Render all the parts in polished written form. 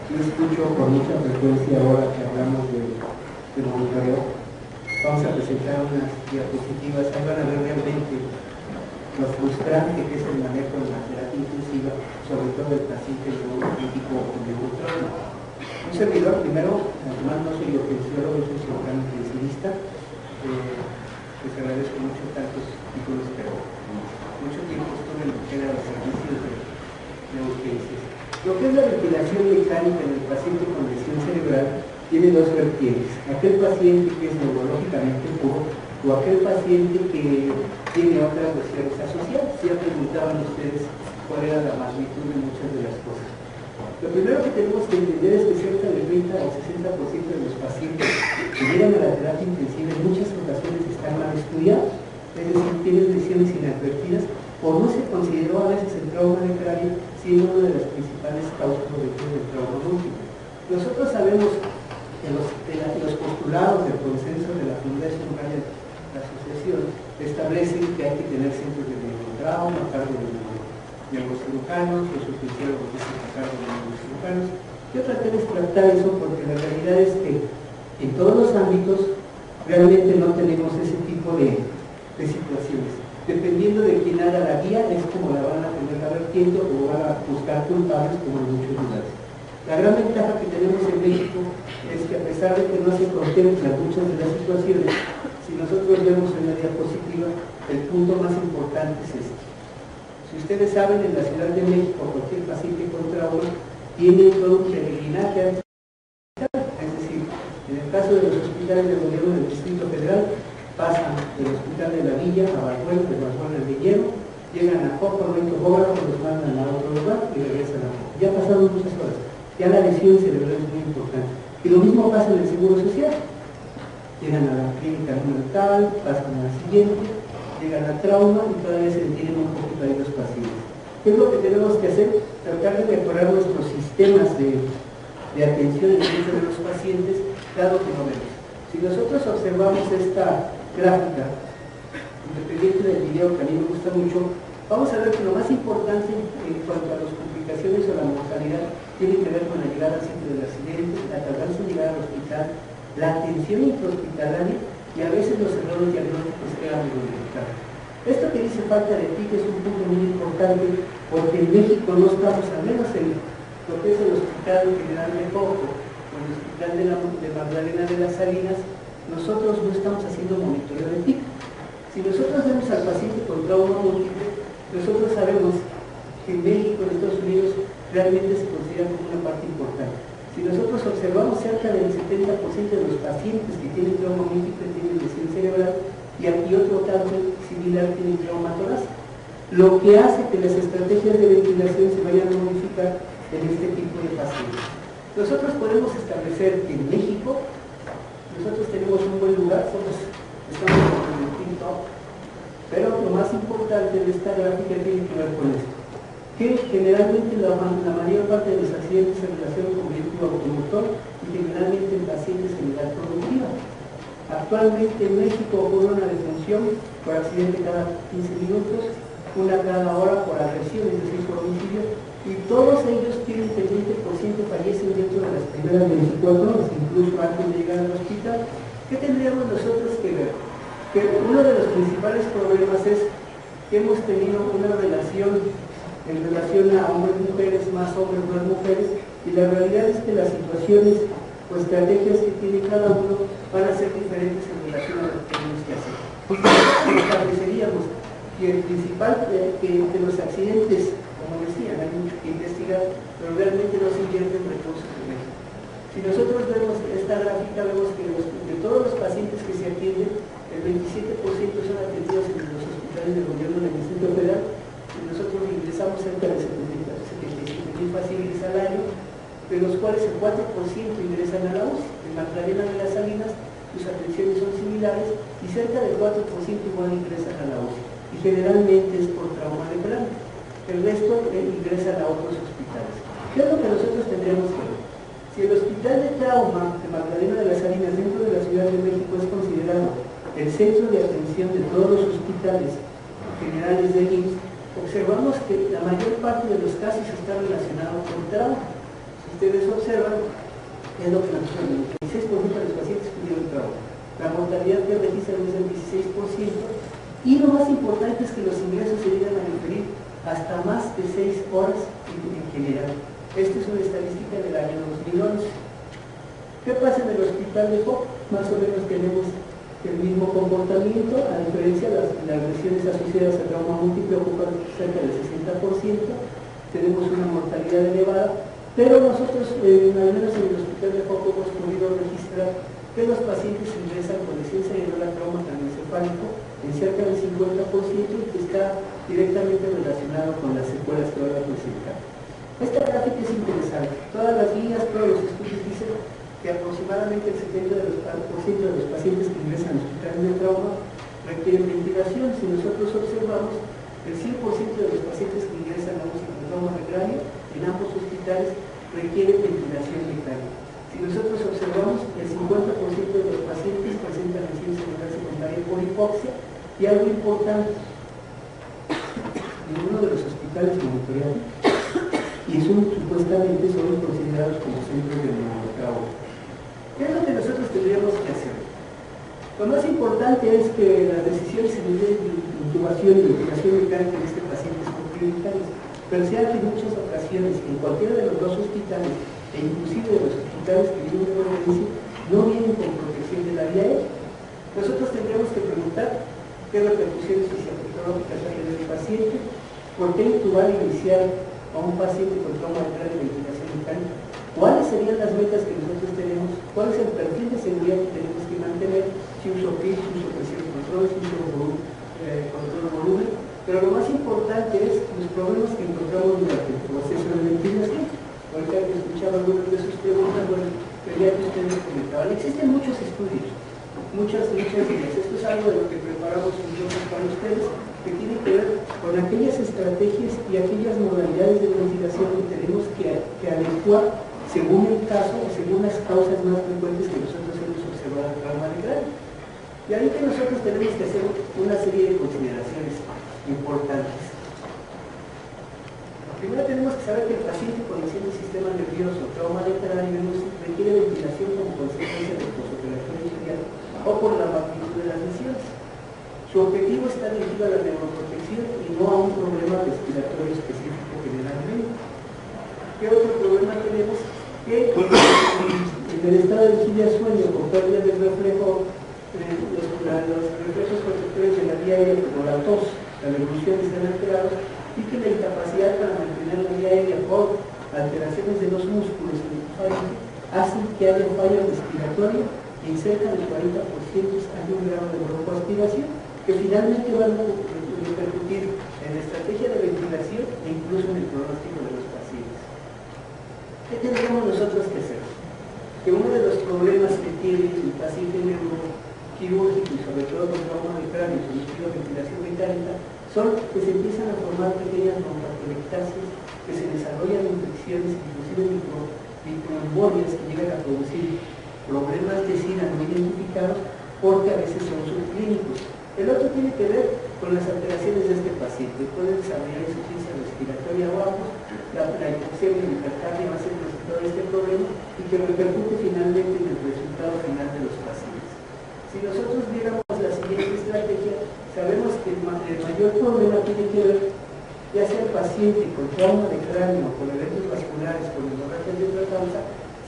Yo escucho con mucha frecuencia ahora que hablamos de monitoreo. Vamos a presentar unas diapositivas, ahí van a ver realmente lo frustrante que es el manejo de la terapia intensiva, sobre todo el paciente neurológico o neurotrauma. Un servidor, primero, además no soy ofensiólogo, soy cirujano intensivista, les agradezco mucho tantos títulos, pero mucho tiempo estuve en lo que eran los servicios de urgencias. Lo que es la ventilación mecánica en el paciente con lesión cerebral tiene dos vertientes: aquel paciente que es neurológicamente puro o aquel paciente que tiene otras lesiones asociadas. Ya preguntaban ustedes cuál era la magnitud de muchas de las cosas. Lo primero que tenemos que entender es que cerca del 30 o 60% de los pacientes que llegan a la terapia intensiva en muchas ocasiones están mal estudiados, es decir, tienen lesiones inadvertidas o no se consideró a veces el trauma de cráneo siendo una de las principales causas del trauma múltiple. Nosotros sabemos que los postulados del consenso de la Fundación Raya de la Asociación establecen que hay que tener centros de neurotrauma a cargo de neurocirujanos, los oficiólogos dicen a cargo de neurocirujanos. Yo traté de tratar eso porque la realidad es que en todos los ámbitos realmente no tenemos ese tipo de situaciones. Dependiendo de quién haga la guía, es como la van a tener la vertiente o van a buscar culpables como en muchos lugares. La gran ventaja que tenemos en México es que a pesar de que no se contemplan muchas de las situaciones, si nosotros vemos en la diapositiva, el punto más importante es este. Si ustedes saben, en la Ciudad de México, cualquier paciente con trauma tiene todo un peregrinaje, es decir, en el caso de los hospitales del gobierno del Distrito Federal, pasan del hospital de la Villa a Barjuel, de Barjuel al Villero, llegan a Joco, los mandan a otro lugar y regresan a Joco. Ya pasaron muchas horas, ya la lesión cerebral es muy importante. Y lo mismo pasa en el Seguro Social. Llegan a la clínica número tal, pasan a la siguiente, llegan a trauma y todavía se detienen un poquito ahí los pacientes. ¿Qué es lo que tenemos que hacer? Tratar de mejorar nuestros sistemas de atención en muchos de los pacientes, dado que no vemos. Si nosotros observamos esta gráfica, independiente del video que a mí me gusta mucho, vamos a ver que lo más importante en cuanto a las complicaciones o la mortalidad tiene que ver con la llegada al centro del accidente, la tardanza en llegar al hospital, la atención intrahospitalaria y a veces los errores diagnósticos que han identificado. Esto que dice falta de TIC es un punto muy importante porque en México no estamos, al menos en lo que es el Hospital General de Joco o el Hospital de Magdalena de las Salinas, nosotros no estamos haciendo monitoreo de TIC. Si nosotros vemos al paciente con trauma múltiple, nosotros sabemos que en México, en Estados Unidos, realmente se considera como una parte importante. Si nosotros observamos, cerca del 70% de los pacientes que tienen trauma múltiple tienen lesión cerebral y aquí otro caso similar tiene trauma torácico, lo que hace que las estrategias de ventilación se vayan a modificar en este tipo de pacientes. Nosotros podemos establecer que en México nosotros tenemos un buen lugar, estamos en el quinto, pero lo más importante de esta gráfica tiene que ver con esto, que generalmente la mayor parte de los accidentes se relacionan con vehículo automotor y generalmente en pacientes en edad productiva. Actualmente en México ocurre una defunción por accidente cada 15 minutos, una cada hora por agresión, es decir, por homicidio, y todos ellos tienen que el 20% fallecen dentro de las primeras 24 horas, incluso antes de llegar al hospital. ¿Qué tendríamos nosotros que ver? Que uno de los principales problemas es que hemos tenido una relación en relación a hombres-mujeres, más hombres, más mujeres, y la realidad es que las situaciones o estrategias que tiene cada uno van a ser diferentes en relación a lo que tenemos que hacer. Estableceríamos que el principal que los accidentes, como decían, hay mucho que investigar, pero realmente no se invierten recursos en eso. Si nosotros vemos esta gráfica, vemos que de todos los pacientes que se atienden, el 27% son atendidos en los hospitales del gobierno del Distrito Federal, y nosotros ingresamos cerca de 77,000 pacientes al año, de los cuales el 4% ingresan a la UCI. En Magdalena de las Salinas sus atenciones son similares y cerca del 4% igual ingresan a la UCI. Y generalmente es por trauma de cráneo. El resto ingresan a otros hospitales. ¿Qué es lo que nosotros tendríamos que ver? Si el hospital de trauma de Magdalena de las Salinas dentro de la Ciudad de México es considerado el centro de atención de todos los hospitales generales del IMSS, observamos que la mayor parte de los casos está relacionado con trauma. Si ustedes observan, es lo que nosotros vemos. El 16% de los pacientes tuvieron trauma. La mortalidad que registran es del 16%. Y lo más importante es que los ingresos se llegan a referir hasta más de 6 horas en general. Esta es una estadística del año 2011. ¿Qué pasa en el hospital de Foc? Más o menos tenemos el mismo comportamiento, a diferencia de las lesiones asociadas al trauma múltiple ocupan cerca del 60%, tenemos una mortalidad elevada, pero nosotros, al menos en el hospital de Foc, hemos podido registrar que los pacientes ingresan con lesión cerebral trauma craneoencefálico en cerca del 50% y que está directamente relacionado con las secuelas que van a presentar. Esta gráfica es interesante. Todas las líneas, todos los estudios dicen que aproximadamente el 70% de los pacientes que ingresan a hospitales de trauma requieren ventilación. Si nosotros observamos, el 100% de los pacientes que ingresan a un trauma de cráneo en ambos hospitales requieren ventilación mecánica. Si nosotros observamos, el 50% de los pacientes presentan lesión cerebral secundaria por hipoxia, y algo importante, ninguno de los hospitales monitoreados y supuestamente son considerados como centros de neurotrauma. ¿Qué es lo que nosotros tendríamos que hacer? Lo más importante es que las decisiones en nivel de intubación y ventilación mecánica en este paciente son prioritarias, pero se hace en muchas ocasiones en cualquiera de los dos hospitales, e inclusive de los hospitales que vienen de emergencia, no vienen con protección de la vía aérea. Nosotros tendríamos que preguntar qué repercusiones fisiológicas hay en el paciente, por qué intubar y iniciar a un paciente con trauma de cráneo y ventilación mecánica, cuáles serían las metas que nosotros tenemos, cuál es el perfil de seguridad que tenemos que mantener, si uso PIB, si uso presión control, si uso control de volumen, pero lo más importante es los problemas que encontramos durante el proceso de ventilación. Ahorita que escuchaba algunas de sus preguntas, bueno, quería que ustedes comentaban. Existen muchos estudios, muchas ideas. Esto es algo de lo que preparamos nosotros para ustedes, que tiene que ver con aquellas estrategias y aquellas modalidades de ventilación que tenemos que adecuar según el caso o según las causas más frecuentes que nosotros hemos observado en trauma de cráneo. Y ahí que nosotros tenemos que hacer una serie de consideraciones importantes. Primero tenemos que saber que el paciente con lesión del sistema nervioso, trauma de cráneo, requiere ventilación como consecuencia del postoperatorio inicial o por la magnitud de las lesiones. Su objetivo está dirigido a la neuroprotección y no a un problema respiratorio específico generalmente. ¿Qué otro problema tenemos? Que en el estado de vigilia sueño con pérdida del reflejo, los reflejos protectores de la vía aérea como la tos, la evolución están alterados, y que la incapacidad para mantener la vía aérea por alteraciones de los músculos hacen que haya falla respiratoria y en cerca del 40% hay un grado de broncoaspiración que finalmente van a repercutir en la estrategia de ventilación e incluso en el pronóstico de los pacientes. ¿Qué tendríamos nosotros que hacer? Que uno de los problemas que tiene el paciente neuroquirúrgico y sobre todo con trauma de cráneo sometido a ventilación mecánica son que se empiezan a formar pequeñas broncolectasias, que se desarrollan infecciones, inclusive microembolias que llegan a producir problemas de SIDA no identificados porque a veces son subclínicos. El otro tiene que ver con las alteraciones de este paciente. Puede desarrollar insuficiencia respiratoria o ambos, la hipoxemia y la hipercardia va a ser el resultado de este problema y que repercute finalmente en el resultado final de los pacientes. Si nosotros viéramos la siguiente estrategia, sabemos que el mayor problema tiene que ver ya sea el paciente con trauma de cráneo, con eventos vasculares, con hemorragias de otra causa.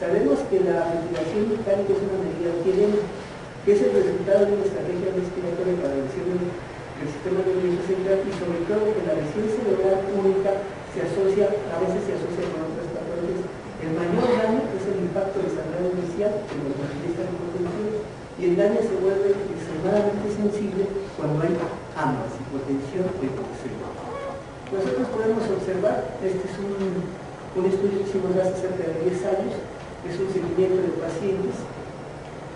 Sabemos que la ventilación mecánica es una medida que es el resultado de una estrategia respiratoria para la lesión del sistema nervioso central y sobre todo que la lesión cerebral única a veces se asocia con otras patologías. El mayor daño es el impacto de sangrado inicial que nos manifiesta en hipotensión y el daño se vuelve extremadamente sensible cuando hay ambas, hipotensión o hipoxemia. Nosotros podemos observar, este es un estudio que hicimos hace cerca de 10 años, es un seguimiento de pacientes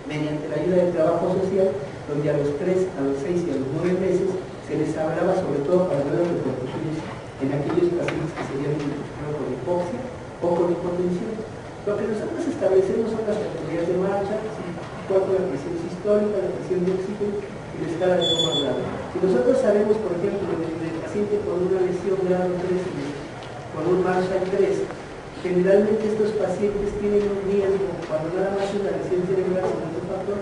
mediante la ayuda del trabajo social, donde a los 3, a los 6 y a los 9 meses se les hablaba sobre todo para ver las repercusiones en aquellos pacientes que se habían identificado con hipoxia o con hipotensión. Lo que nosotros establecemos son las categorías de marcha, la presión sistólica, la presión de oxígeno y la escala de toma grado. Si nosotros sabemos, por ejemplo, del paciente con una lesión grado 3 con un Marshall 3, Generalmente estos pacientes tienen un riesgo, cuando nada más es una lesión cerebral sin otro factor,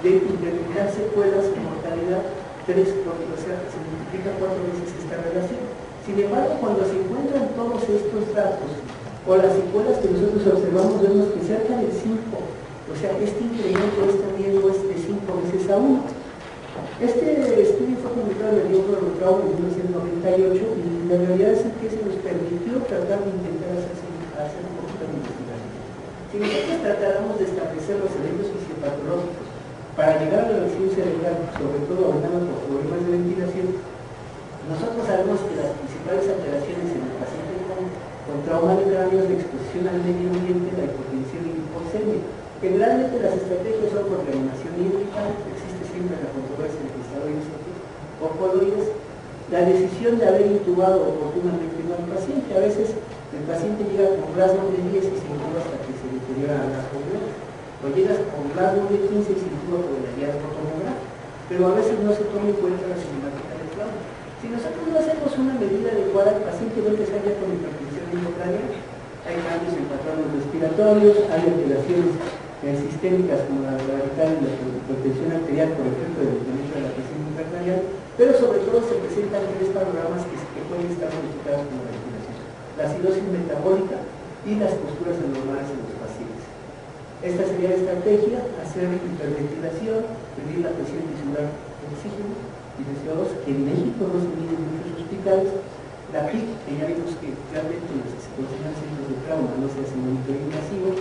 de incrementar secuelas y mortalidad 3, o sea, se multiplica 4 veces esta relación. Sin embargo, cuando se encuentran todos estos datos, o las secuelas que nosotros observamos, vemos que cerca del 5, o sea, este incremento, este riesgo es de 5 veces a 1. Este estudio fue publicado en el libro de Trauma en 1998 y la realidad es que se nos permitió tratar de intentar hacer un poquito de investigación. Si nosotros tratáramos de establecer los eventos fisiopatológicos para llegar a la lesión cerebral, sobre todo hablando por problemas de ventilación, nosotros sabemos que las principales alteraciones en el paciente con trauma de cráneo es la exposición al medio ambiente, la hipotensión y la hipoxemia. Generalmente las estrategias son por reanimación hídrica, existe siempre la controversia de cristaloides o coloides, la decisión de haber intubado oportunamente al paciente. A veces el paciente llega con plasma de 10 y se intuba hasta que se deteriora la plasma, o llegas con plasma de 15 y se intuba por el hallazgo tomográfico, pero a veces no se toma en cuenta la cinemática del plasma. Si nosotros no hacemos una medida adecuada, el paciente va a empezar ya con hipertensión endocránea, hay cambios en patrones respiratorios, hay alteraciones sistémicas como la radical y la hipertensión arterial por efecto del incremento de la presión intracranial, pero sobre todo se presentan 3 panoramas que pueden estar modificados con la respiración: la acidosis metabólica y las posturas anormales en los pacientes. Esta sería la estrategia: hacer hiperventilación, medir la presión tisular de oxígeno y de CO2, que en México no se mide en muchos hospitales. La PIC, que ya vimos que realmente los que se consideran centros de trauma no se hace monitoreo masivo,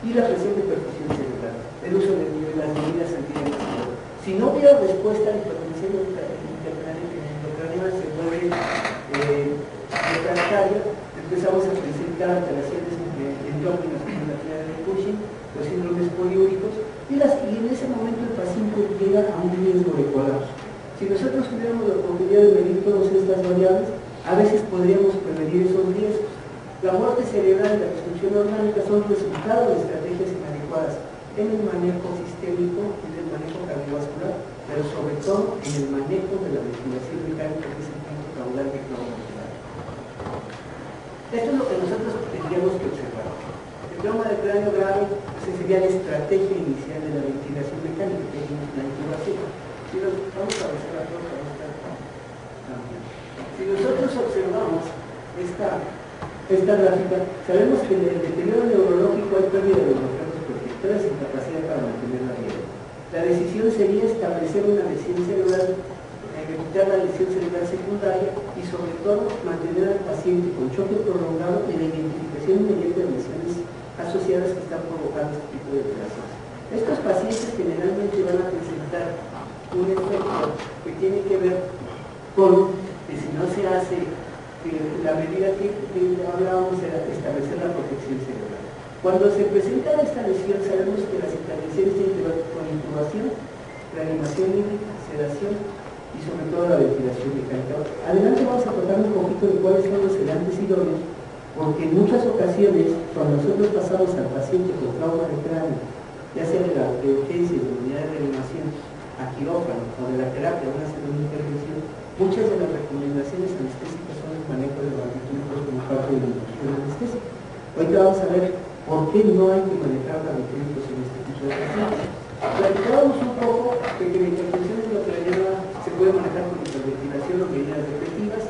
y la presión de perfusión cerebral, el uso de las medidas antidiabéticas. Si no hubiera respuesta a la hipertensión intracraneal, se vuelve refractaria, empezamos a presentar alteraciones endógenas como la fibra de Cushing, los síndromes poliúricos, y en ese momento el paciente llega a un riesgo de colapso. Si nosotros tuviéramos la oportunidad de medir todas estas variables, a veces podríamos prevenir esos riesgos. La muerte cerebral y la destrucción orgánica son resultado de estrategias inadecuadas en el manejo sistémico, en el manejo cardiovascular, pero sobre todo en el manejo de la ventilación mecánica, que es el punto caudal de trauma. Esto es lo que nosotros tendríamos que observar. El trauma de cráneo grave, pues, sería la estrategia inicial de la ventilación mecánica, que es la intubación. Vamos a ver la cosa. Si nosotros observamos esta gráfica, sabemos que en el deterioro neurológico hay pérdida de los reflejos protectores y capacidad para mantener la vida. La decisión sería establecer una lesión cerebral, evitar la lesión cerebral secundaria y sobre todo mantener al paciente con choque prolongado en la identificación inmediata de lesiones asociadas que están provocando este tipo de alteraciones. Estos pacientes generalmente van a presentar un efecto que tiene que ver con que si no se hace la medida que hablábamos era establecer la protección cerebral. Cuando se presenta esta lesión, sabemos que las intervenciones tienen que ver con intubación, reanimación hídrica, sedación y sobre todo la ventilación mecánica. Adelante vamos a tocar un poquito de cuáles son los sedantes idóneos, porque en muchas ocasiones, cuando nosotros pasamos al paciente con trauma de cráneo, ya sea de la urgencia de la unidad de reanimación a quirófano o de la terapia, una segunda intervención, muchas de las recomendaciones anestésicas son el manejo de barbitúricos como parte de la inducción anestésica. Hoy vamos a ver por qué no hay que manejar barbitúricos en este tipo de pacientes. Platicábamos un poco de que la hipertensión endocraniana se puede manejar con hiperventilación o medidas repetitivas,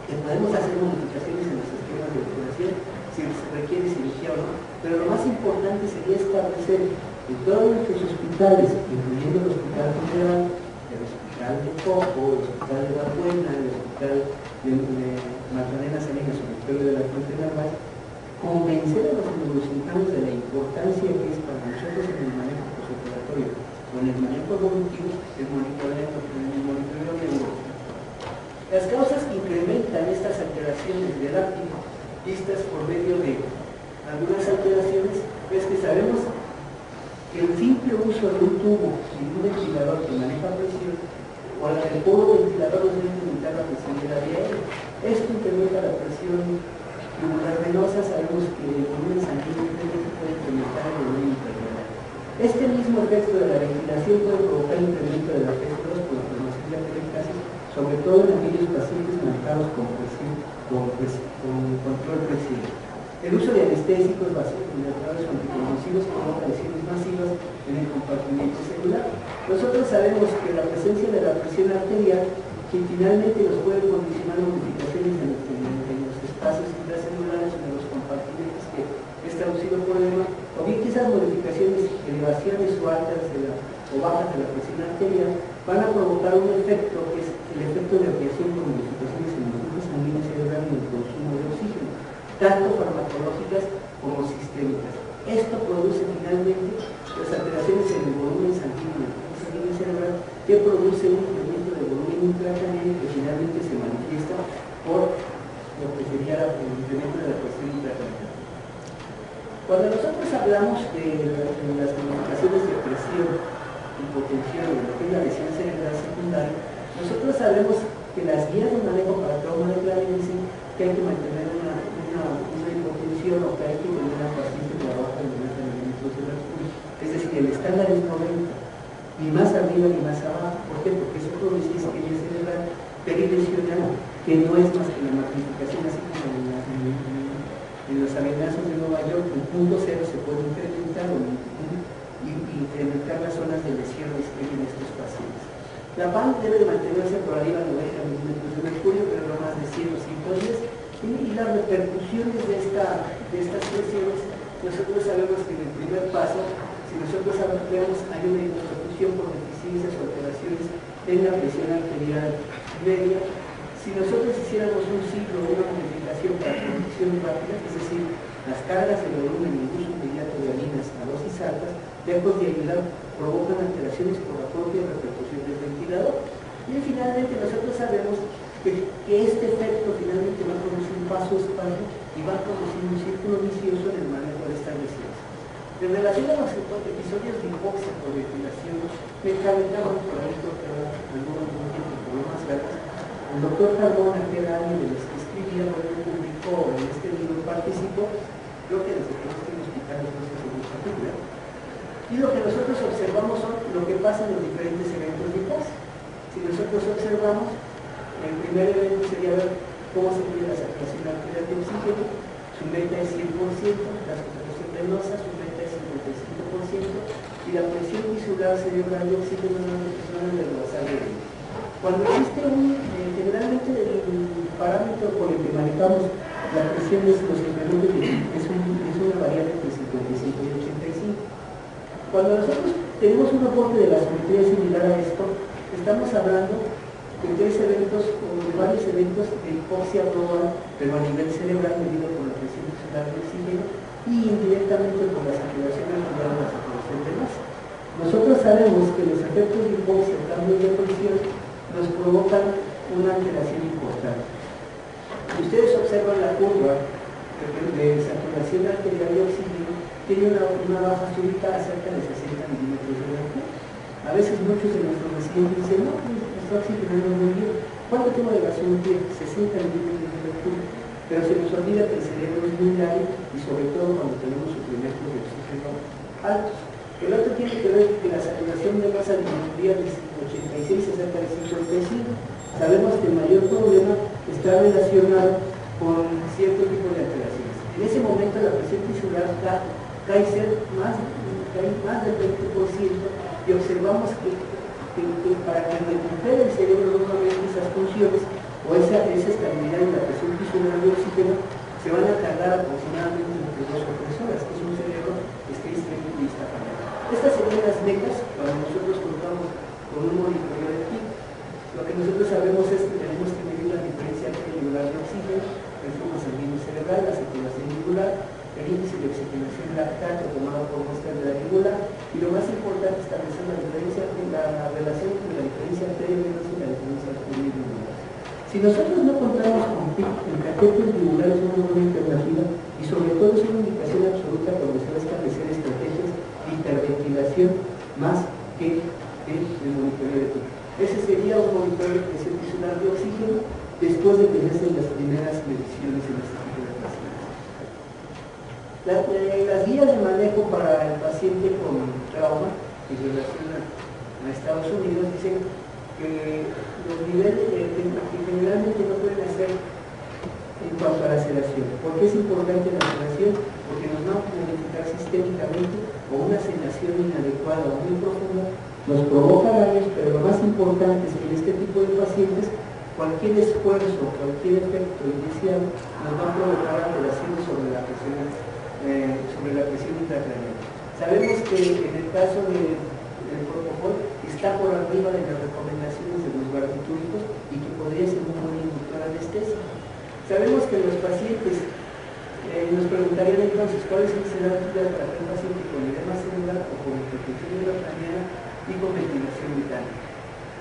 que podemos hacer modificaciones en los esquemas de ventilación si se requiere cirugía o no, pero lo más importante sería establecer en todos nuestros hospitales, incluyendo el Hospital General, el Hospital de Coco, el Hospital de La Buena, el Hospital de Magdalena Salinas, el Hospital de la Fuente Narváez, convencer a los neurocirujanos de la importancia que es para nosotros en el manejo postoperatorio, con el manejo evolutivo, el monitoreo neurológico. Las causas que incrementan estas alteraciones del áptico, vistas por medio de algunas alteraciones, es que sabemos que el simple uso de un tubo y un ventilador que maneja presión, o el puro ventilador nos debe limitar la presión de la vía aérea. Esto incrementa la presión tubular venosa, sabemos que el volumen sanguíneo puede incrementar el volumen intervenal. Este mismo efecto de la ventilación puede provocar incremento de la P2 por la formación de atelectasis, sobre todo en aquellos pacientes manejados con control presión. El uso de anestésicos, vasodilatadores o anticonvulsivos provoca lesiones masivas en el compartimento celular. Nosotros sabemos que la presencia de la presión arterial, que finalmente nos puede condicionar modificaciones en los espacios intracelulares o en los compartimentos que es traducido por edema, o bien que esas modificaciones, elevaciones o altas o bajas de la presión arterial, van a provocar un efecto que es el efecto de ampliación con modificaciones en los flujos sanguíneos cerebrales y el consumo de oxígeno, tanto farmacológicas como sistémicas. Esto produce finalmente las alteraciones en el volumen sanguíneo, cerebral, que produce un incremento de volumen intracraniano que finalmente se manifiesta por lo que sería el incremento de la presión intracraniana. Cuando nosotros hablamos de las modificaciones de presión, hipotensión o lo que es la lesión cerebral secundaria, nosotros sabemos que las guías de manejo para trauma de Clarence dicen que hay que mantener una hipotensión o que hay que tener una paciente que baja de 90 milímetros de mercurio. Es decir, el estándar es 90, ni más arriba ni más abajo. ¿Por qué? Porque eso produce isquemia cerebral perilesional, que no es más que la magnificación, así como en los amenazos de Nueva York, en punto cero se puede incrementar y incrementar las zonas de lesiones que hay en estos pacientes. La PAN debe mantenerse por arriba de 90 milímetros de mercurio, pero no más de 100 o 110, y las repercusiones de estas lesiones, nosotros sabemos que en el primer paso, si nosotros veamos, hay una hipoperfusión por deficiencias o alteraciones en la presión arterial media. Si nosotros hiciéramos un ciclo o una modificación para condiciones rápidas, es decir, las cargas de volumen y el uso inmediato de harinas a dosis altas, lejos de ayudar, provocan alteraciones por la propia repercusión del ventilador. Y finalmente nosotros sabemos que este efecto finalmente va a producir un paso espacio y va a producir un círculo vicioso en el manejo de estas lesiones. En relación a los episodios de hipoxia por ventilación mecánica, por ahí creo que algunos problemas gatos, el doctor Carbón, aquel año de los que escribía, publicó en este libro, participó, creo que desde que no estoy en hospitales no sé si es mucha película, y lo que nosotros observamos son lo que pasa en los diferentes eventos de hipoxia. Si nosotros observamos, el primer evento sería ver cómo se pide la saturación arterial de oxígeno, su meta es 100%, la saturación venosa, su meta es 55%, y la presión tisular cerebral de oxígeno no es basal de 20. Cuando existe generalmente el parámetro por el que manejamos la presión de los incrementos es una variable entre 55 y 85. Cuando nosotros tenemos un aporte de la simetría similar a esto, estamos hablando de tres eventos o de varios eventos de hipoxia global, pero a nivel cerebral medido por la presión tisular de oxígeno y indirectamente por la saturación arterial o la saturación venosa. Nosotros sabemos que los efectos de hipoxia o cambios de presión nos provocan una alteración importante. Si ustedes observan la curva de saturación arterial de oxígeno, tiene una baja súbita a cerca de 60 milímetros de mercurio. A veces muchos de nuestros residentes dicen, no, nuestro oxígeno no es muy bien. ¿Cuánto tengo de gasolina? 60 milímetros de mercurio. Pero se nos olvida que el cerebro es muy grave y sobre todo cuando tenemos suplementos de oxígeno altos. El otro tiene que ver que la saturación de masa disminuía de 86 a cerca de 55. Sabemos que el mayor problema está relacionado con cierto tipo de alteraciones. En ese momento la presión tisular cae más del 20% y observamos que para que recupere el cerebro nuevamente esas funciones o esa estabilidad en la presión tisular de oxígeno se van a tardar aproximadamente entre 2 o 3 horas, que es un cerebro que esté extremadamente fallado. Estas serían las metas cuando nosotros contamos con un monitoreo de PIC. Lo que nosotros sabemos es que tenemos que medir la diferencia arterial de oxígeno, el flujo sanguíneo cerebral, la circulación yugular, el índice de oxigenación lactato tomado por muestras de la yugular y lo más importante, establecer la relación entre la diferencia arterial-venosa y la diferencia arterial-yugular. Si nosotros no contamos con PIC, el catéter yugular es una buena alternativa y sobre todo es una indicación absoluta cuando se va a establecer estrategias de hiperventilación más que el monitoreo de PIC. Ese sería un monitoreo de presión tisular de oxígeno después de que se hacen las primeras mediciones en este tipo de pacientes. Las guías de manejo para el paciente con trauma en relación a Estados Unidos dicen que los niveles que generalmente no pueden hacer en cuanto a la sedación. ¿Por qué es importante la sedación? Porque nos vamos a modificar sistémicamente o una sedación inadecuada o muy profunda nos provoca daños, pero lo más importante es que en este tipo de pacientes cualquier esfuerzo, cualquier efecto inicial nos va a provocar alteraciones sobre la presión intracraneal. Sabemos que en el caso del propofol está por arriba de las recomendaciones de los barbitúricos y que podría ser un buen inductor anestésico. Sabemos que los pacientes nos preguntarían entonces cuál es el sedante para un paciente con edema cerebral o con hipertensión intracraneal y con ventilación vital.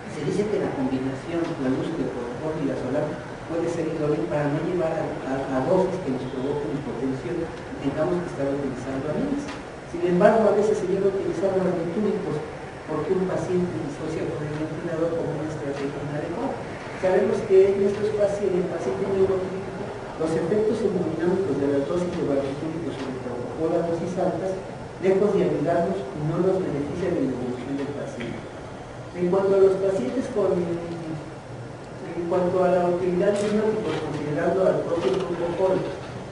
Se dice que la combinación, la luz de propofol y la solar puede ser idónea para no llevar a dosis que nos provoquen hipotensión y tengamos que estar utilizando amines. Sin embargo, a veces se llega a utilizar barbitúricos porque un paciente disocia con el ventilador como una estrategia inadecuada. Sabemos que en estos pacientes, neurotípicos, los efectos hemodinámicos de las dosis de barbitúricos sobre propofol a dosis altas, lejos de ayudarnos, no nos benefician en la evolución del paciente. En cuanto a los pacientes en cuanto a la utilidad de hipnóticos, considerando al propio propofol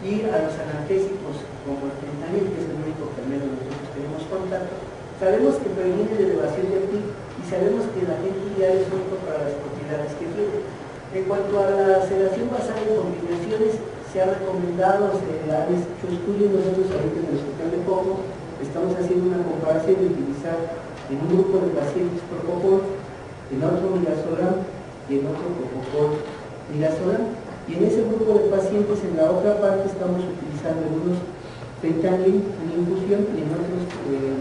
y a los analgésicos como el fentanil, que es el único que al menos nosotros tenemos contacto, sabemos que previene de elevación de PIB y sabemos que el agente ideal es único para las propiedades que tiene. En cuanto a la sedación basada en combinaciones, se ha recomendado, se han hecho estudios. Nosotros ahorita en el Hospital de Coco estamos haciendo una comparación de utilizar en un grupo de pacientes propofol, en otro midazolam y en otro propofol midazolam, y en ese grupo de pacientes en la otra parte estamos utilizando unos fentanil en infusión y en otros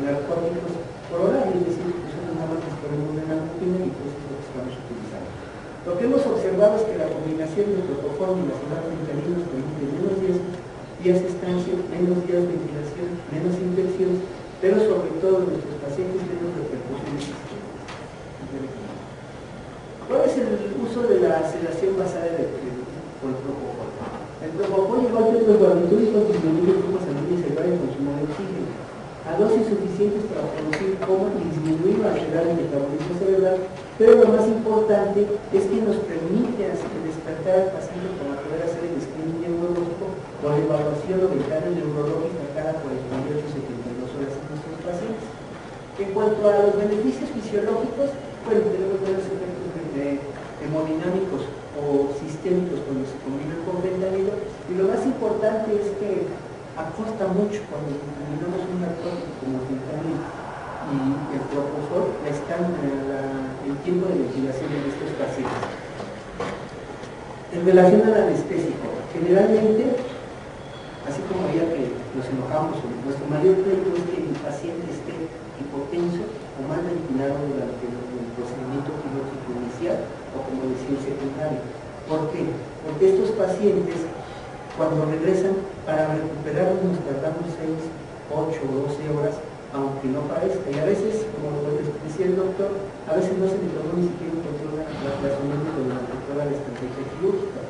narcóticos por oral, es decir, que son nada más que ponemos en la rutina y pues es lo que estamos utilizando. Lo que hemos observado es que la combinación de propofol y midazolam fentanil nos permite menos días de estancia, menos días de ventilación, menos infecciones, pero sobre todo en nuestros pacientes menos repercusiones sistémicas. ¿Cuál es el uso de la sedación basada por el propofol? El propofol, igual que los barbitúricos, disminuye el flujo sanguíneo cerebral y el consumo de oxígeno a dosis suficientes para producir coma y disminuir o acelerar el metabolismo cerebral, pero lo más importante es que nos permite despertar al paciente para poder hacer el screening neurológico o la evaluación o ventana neurológica cada 48 o 72 horas en nuestros pacientes. En cuanto a los beneficios fisiológicos, bueno, tenemos varios efectos hemodinámicos o sistémicos cuando se combinan con fentanilo, y lo más importante es que acosta mucho cuando combinamos un narcótico como fentanilo y el propofol, el tiempo de ventilación de estos pacientes. En relación al anestésico, generalmente, así como había que nos enojamos, nuestro mayor pleito es que el paciente esté hipotenso o mal ventilado durante el procedimiento quirúrgico inicial o como decía secundario. ¿Por qué? Porque estos pacientes, cuando regresan, para recuperarlos nos tardamos 6, 8 o 12 horas, aunque no parezca. Y a veces, como decía el doctor, a veces no se le tomó ni siquiera un control aplazamiento durante toda la estrategia quirúrgica.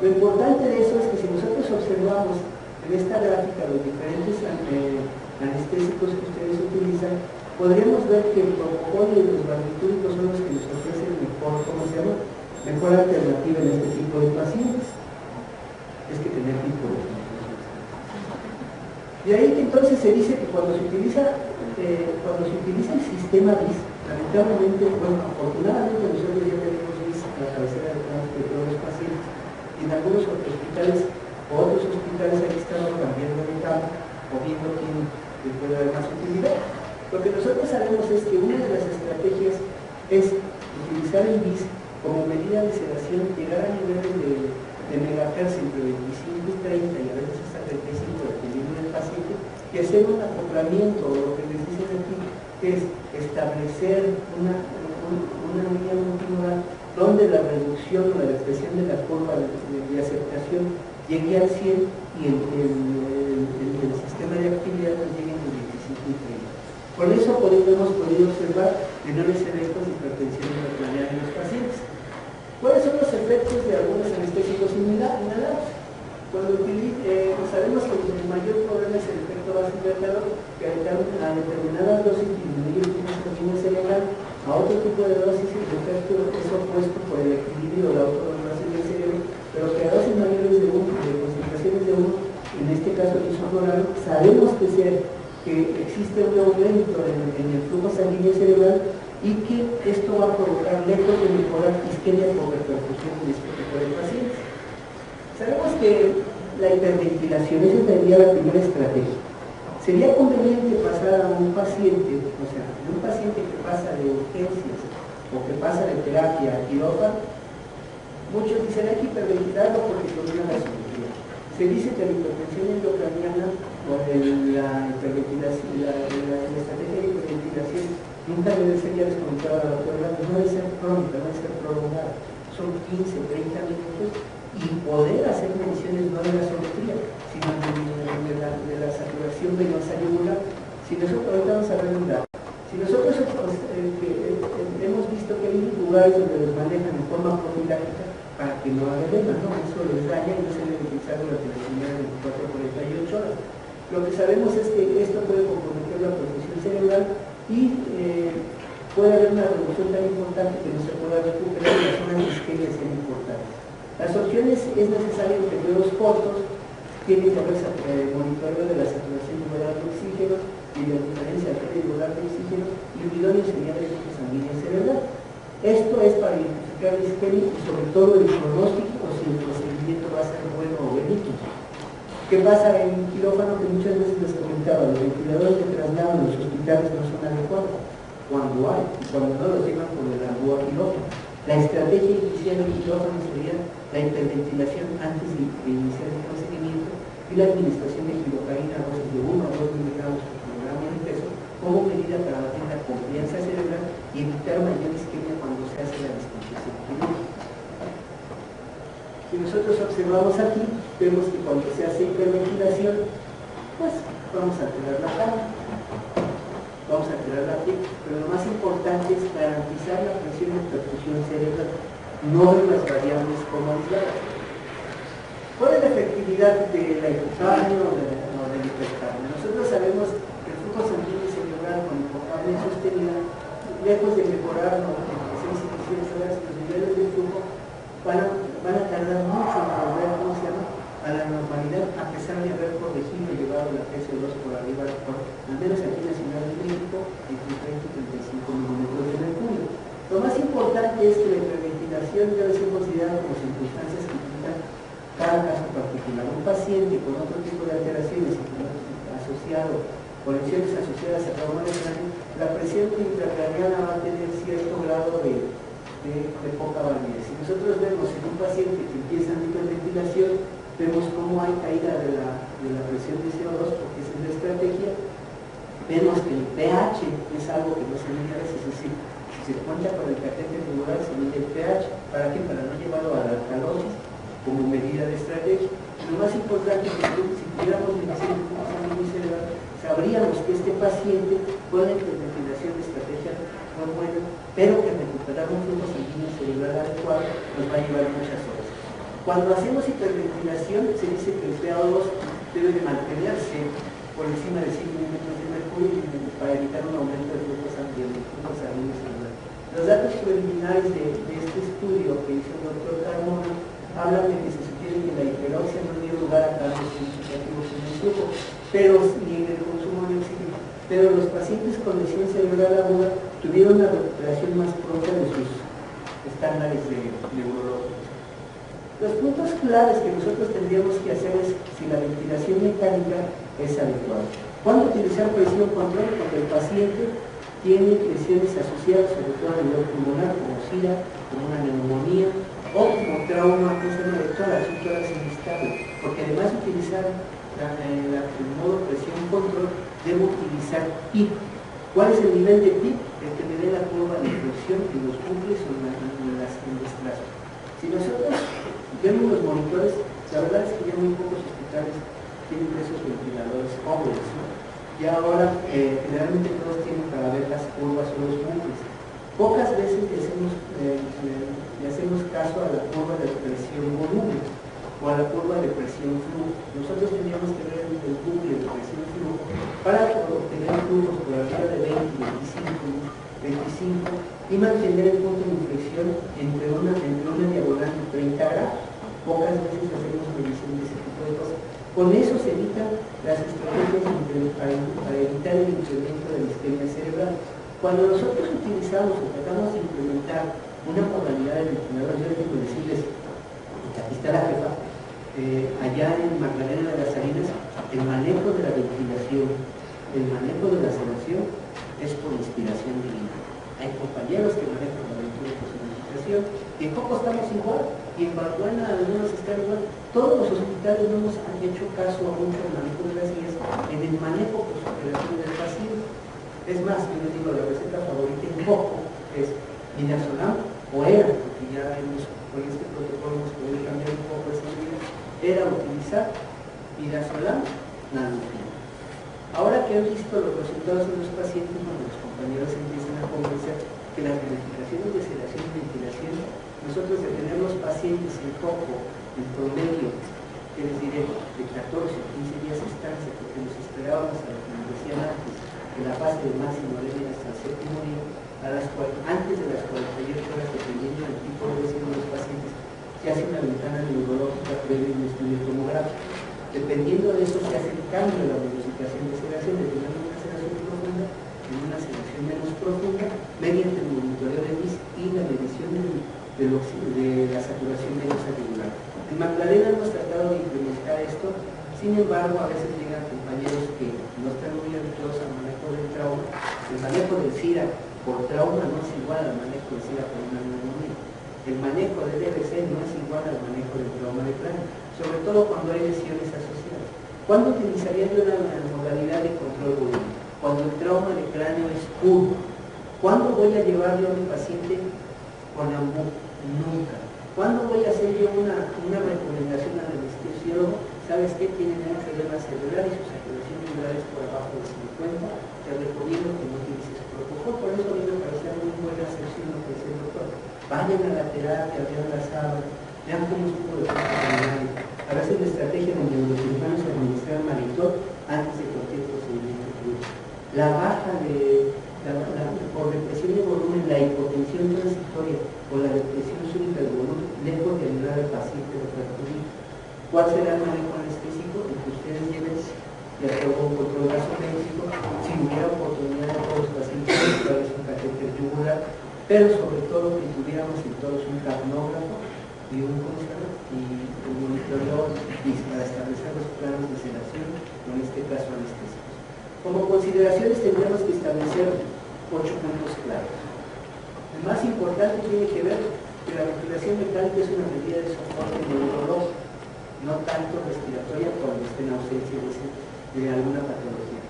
Lo importante de eso es que si nosotros observamos en esta gráfica los diferentes anestésicos que ustedes utilizan, podríamos ver que el propofol y los barbitúricos son los que nos ofrecen mejor alternativa en este tipo de pacientes. Es que tener tipo de... De ahí que entonces se dice que cuando se utiliza el sistema BIS, lamentablemente, bueno, afortunadamente nosotros ya tenemos BIS a la cabecera de todos los pacientes, y en algunos otros hospitales ahí estamos cambiando de cama o viendo quién le puede dar más utilidad. Lo que nosotros sabemos es que una de las estrategias es utilizar el BIS como medida de sedación, llegar a niveles de megahertz entre 25 y 30 y a veces hasta 35 dependiendo del paciente, y hacer un acoplamiento, o lo que les dicen aquí, que es establecer una línea multimodal donde la reducción o la depresión de la curva de aceptación llegue al 100 y el sistema de actividad nos llegue entre 25 y 30. Con eso hemos podido observar menores eventos de hipertensión intracraneal en los pacientes. ¿Cuáles son los efectos de algunos anestésicos inhalados? Cuando sabemos que el mayor problema es el efecto vasodilatador, que a determinadas dosis disminuye el flujo sanguíneo cerebral, a otro tipo de dosis el efecto es opuesto por el equilibrio o la autorregulación del cerebro, pero que a dosis mayores de 1 honorario, sabemos que existe un aumento en el flujo sanguíneo cerebral y que esto va a provocar, lejos de mejorar, isquemia por repercusión en este tipo de pacientes. Sabemos que la hiperventilación, esa sería la primera estrategia. Sería conveniente pasar a un paciente, o sea, un paciente que pasa de urgencias o que pasa de terapia a quirófano. Muchos dicen hay que hiperventilarlo porque domina la cirugía. Se dice que la hipertensión endocraniana o la hiperventilación, la estrategia de hiperventilación nunca debe ser, ya les comentaba la doctora, no debe ser crónica, no debe ser prolongada. Son 15, 30 minutos y poder hacer mediciones no de la gasometría, sino de la saturación venosa yugular. Si nosotros, ahorita vamos a ver un dato, si nosotros hemos visto que hay lugares donde los manejan de forma profiláctica para que no haga edema, ¿no? Eso les daña y no se debe utilizar durante las primeras 24 o 48 horas. Lo que sabemos es que esto puede comprometer la perfusión cerebral y puede haber una reducción tan importante que no se pueda recuperar y las zonas de isquemia sean importantes. Las opciones es necesario en periodos cortos, tiene que haber monitoreo de la saturación tubular de oxígeno y la diferencia arterial de oxígeno, y un idóneo sería de flujo sanguíneo cerebral. Esto es para identificar la isquemia y sobre todo el pronóstico o si el procedimiento va a ser bueno o benigno. ¿Qué pasa en quirófano? Que muchas veces les comentaba, los ventiladores que trasladan los hospitales no son adecuados cuando hay, y cuando no los llevan con el ambúa quirófano. La estrategia inicial del quirófano sería la hiperventilación antes de iniciar el procedimiento y la administración de lidocaína a dosis de 1 a 2 miligramos por kilogramo de peso como medida para mantener la confianza cerebral y evitar mayor isquemia cuando se hace la disfunción quirúrgica. Si nosotros observamos aquí, vemos que cuando se hace hiperventilación, pues vamos a alterar la cama, vamos a alterar la piel, pero lo más importante es garantizar la presión de perfusión cerebral, no en las variables como aisladas. ¿Cuál es la efectividad de la hipocarmia o del hipercarmia? Nosotros sabemos que el flujo sanguíneo cerebral con hipocarmia sostenida, lejos de mejorar entre 6 y 17 horas, los niveles de flujo van a tardar mucho en volver, a la normalidad, a pesar de haber corregido y llevado la PCO2 por arriba, al menos aquí en la Ciudad de México, entre 30 y 35 milímetros de mercurio. Lo más importante es que la hiperventilación debe ser considerada como circunstancias que implican cada caso particular. Un paciente con otro tipo de alteraciones asociado, con lesiones asociadas a trauma de cráneo, la presión intracraneana va a tener cierto grado de poca validez. Si nosotros vemos en un paciente que empieza en hiperventilación, vemos cómo hay caída de la presión de CO2, porque esa es la estrategia. Vemos que el pH es algo que no se mide a veces, es decir, si se cuenta con el catéter tubular se mide el pH. ¿Para qué? Para no llevarlo a la alcalosis como medida de estrategia. Lo más importante es que si pudiéramos medir el flujo sanguíneo cerebral, sabríamos que este paciente con la hiperventilación de estrategia no es buena, pero que recuperar un flujo sanguíneo cerebral adecuado nos va a llevar muchas horas. Cuando hacemos hiperventilación se dice que el PaO2 debe de mantenerse por encima de 5 milímetros de mercurio para evitar un aumento del flujo sanguíneo cerebral. Los datos preliminares de este estudio que hizo el doctor Carmona hablan de que se sugiere que la hiperoxia no dio lugar a cambios significativos en el flujo, ni en el consumo de oxígeno. Pero los pacientes con lesión cerebral aguda tuvieron una recuperación más pronta de sus estándares neurológicos. Los puntos claves que nosotros tendríamos que hacer es si la ventilación mecánica es adecuada. ¿Cuándo utilizar presión control? Cuando el paciente tiene lesiones asociadas sobre todo a nivel pulmonar, como SIDA, como una neumonía o como trauma de tórax, un tórax inestable, porque además de utilizar el modo presión control, debo utilizar PIP. ¿Cuál es el nivel de PIP? El que me dé la curva de presión en los bucles o en los trazos. Si nosotros vemos los monitores, la verdad es que ya muy pocos hospitales tienen esos ventiladores cómodos, ¿no? Ya ahora generalmente todos tienen para ver las curvas o los bucles. Pocas veces le hacemos caso a la curva de presión volumen o a la curva de presión flujo. Nosotros tendríamos que ver el bucle de presión flujo para obtener flujos por arriba de 20, 25 y mantener el punto de inflexión entre una diagonal de 30 grados. Pocas veces hacemos medición de ese tipo de cosas. Con eso se evita la para evitar el incremento de la isquemia cerebral. Cuando nosotros utilizamos o tratamos de implementar una modalidad de ventilador, yo les digo decirles, aquí está la jefa, allá en Magdalena de las Salinas, el manejo de la ventilación, el manejo de la sedación es por inspiración divina. Hay compañeros que manejan la ventilación por su inspiración, y en Coco estamos igual, y en Barcelona algunos están igual. Todos los hospitales no nos han hecho caso a mucho el manejo de las guías en el manejo por su operación del paciente. Es más, yo les digo, la receta favorita en Coco es midazolam, o era, porque ya con este protocolo hemos podido cambiar un poco esa medida, era utilizar midazolam, nanofil. Ahora que han visto los resultados de los pacientes, bueno, los compañeros empiezan a convencer que las verificaciones de sedación y ventilación, nosotros de tener los pacientes en Coco, en promedio, que les diré, de 14 o 15 días de estancia, porque nos esperábamos a lo que nos decían antes, que la fase de máximo debe hasta el séptimo día, antes de las 48 horas, dependiendo del tipo de lesión de los pacientes, se hace una ventana neurológica previa y un estudio tomográfico. Dependiendo de eso, se hace el cambio de la modificación de sedación, de tener una sedación profunda en una sedación menos profunda, mediante el monitoreo de MIS y la medición de la saturación venosa regular. En Magdalena hemos tratado de implementar esto, sin embargo, a veces llegan compañeros que no están muy habituados al manejo del trauma. El manejo del SIRA por trauma no es igual al manejo del SIRA por una neumonía. El manejo del DBC no es igual al manejo del trauma de cráneo, sobre todo cuando hay lesiones asociadas. ¿Cuándo utilizaría yo la modalidad de control volumen? Cuando el trauma de cráneo es puro. ¿Cuándo voy a llevar yo a mi paciente con AMBU? Nunca. ¿Cuándo voy a hacer yo una recomendación al anestesiólogo? ¿Sabes qué? Tienen un edema cerebral y su saturación cerebral es por abajo de 50. Te recomiendo que no utilices propofol. Por eso a mí me parece muy buena excepción lo que dice el doctor. Vayan a la terapia, vean la sábana, vean cómo estuvo de funcionamiento. A veces la estrategia de neurocirujanos es administrar malitol antes de cualquier procedimiento quirúrgico. La baja por depresión de volumen, la hipotensión transitoria o la depresión súbita del volumen, lejos de ayudar al paciente refractario. ¿Cuál será el manejo anestésico? El que ustedes lleven de acuerdo a un control gasométrico, si hubiera oportunidad de todos los pacientes es un catéter yugular, pero sobre todo que tuviéramos en todos un capnógrafo y un monitoreo para establecer los planos de sedación, o en este caso anestésicos. Como consideraciones tendríamos que establecer 8 puntos claros. El más importante tiene que ver que la ventilación mecánica es una medida de soporte neurológico, no tanto respiratoria cuando esté en ausencia de alguna patología.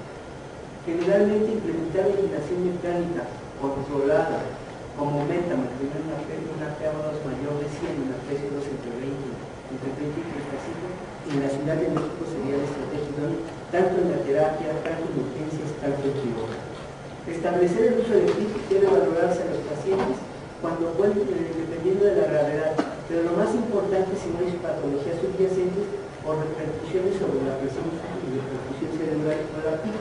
Generalmente implementar ventilación mecánica controlada como meta, mantener una PaO2 mayor de 100, una PaO2 entre 20 y 35, en la Ciudad de México sería la estrategia, tanto en la terapia, tanto en urgencias, tanto en quirófano. Establecer el uso de PIC debe valorarse a los pacientes cuando cuenten, dependiendo de la gravedad, pero lo más importante si no hay patologías subyacentes o repercusiones sobre la presión y repercusión cerebral con la PIC.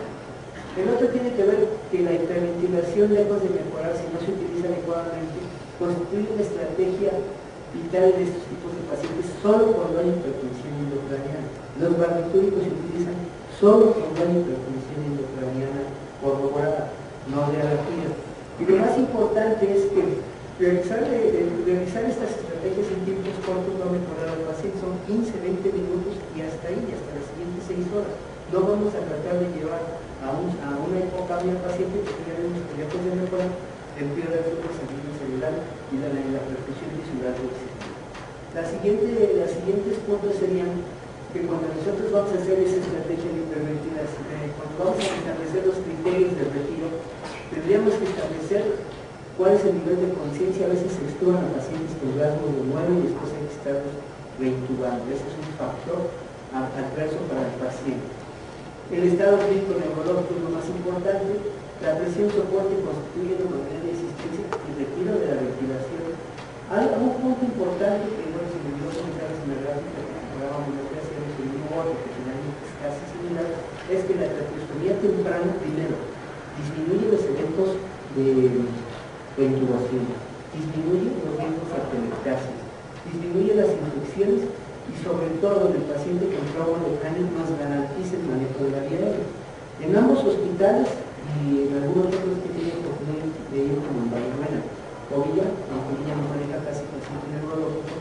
El otro tiene que ver que la hiperventilación, lejos de mejorar si no se utiliza adecuadamente, constituye una estrategia vital de estos tipos de pacientes solo cuando hay hipertensión endocraniana. Los barbitúricos se utilizan solo cuando hay hipertensión endocraniana corroborada, no de alergia. Y lo más importante es que realizar estas estrategias en tiempos cortos va a mejorar al paciente, son 15, 20 minutos y hasta ahí, hasta las siguientes 6 horas. No vamos a tratar de llevar a una hipocamia al paciente porque ya vemos que lejos de mejorar empeora el flujo sanguíneo cerebral y la perfusión tisular del cerebro. Los siguientes puntos serían que cuando nosotros vamos a hacer esa estrategia de hiperventilación, cuando vamos a establecer los criterios de retiro, tendríamos que establecer cuál es el nivel de conciencia. A veces se extuban a pacientes con rasgos de muero y después hay que estarlos reintubando. Ese es un factor adverso para el paciente. El estado clínico neurológico es lo más importante. La presión soporte constituye la modalidad de asistencia y retiro de la ventilación. Hay un punto importante que no se me dio comentar en la gráfica que programamos en la clase de otro que finalmente es casi similar, es que la traqueostomía temprana, primero, disminuye los eventos de intubación, disminuye los riesgos de atelectasis, disminuye las infecciones y sobre todo en el paciente con trauma de cráneo nos garantiza el manejo de la vía aérea. En ambos hospitales y en algunos otros que tienen oportunidad de ir como en Valbuena o Villa, aunque Villa no maneja casi paciente neurológico,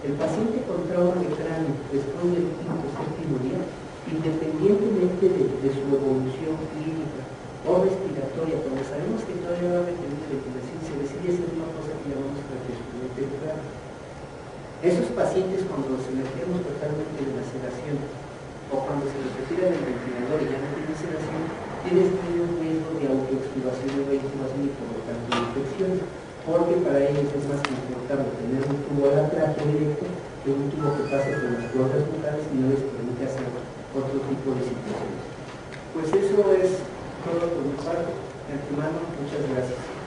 el paciente con trauma de cráneo después del quinto o séptimo día, independientemente de su evolución clínica o respiratoria, cuando sabemos que todavía va a requerir ventilación, se decide hacer una cosa que llamamos traqueotomía temprana. Esos pacientes, cuando los emergemos totalmente de la sedación o cuando se les retira del ventilador y ya no tienen sedación, tienen un riesgo de autoextubación o reintubación y por lo tanto de infecciones, porque para ellos es más confortable tener un tubo a la tráquea directo que un tubo que pase por las cuerdas bucales y no les permite hacer otro tipo de situaciones. Pues eso es todo por mi parte. De antemano, muchas gracias.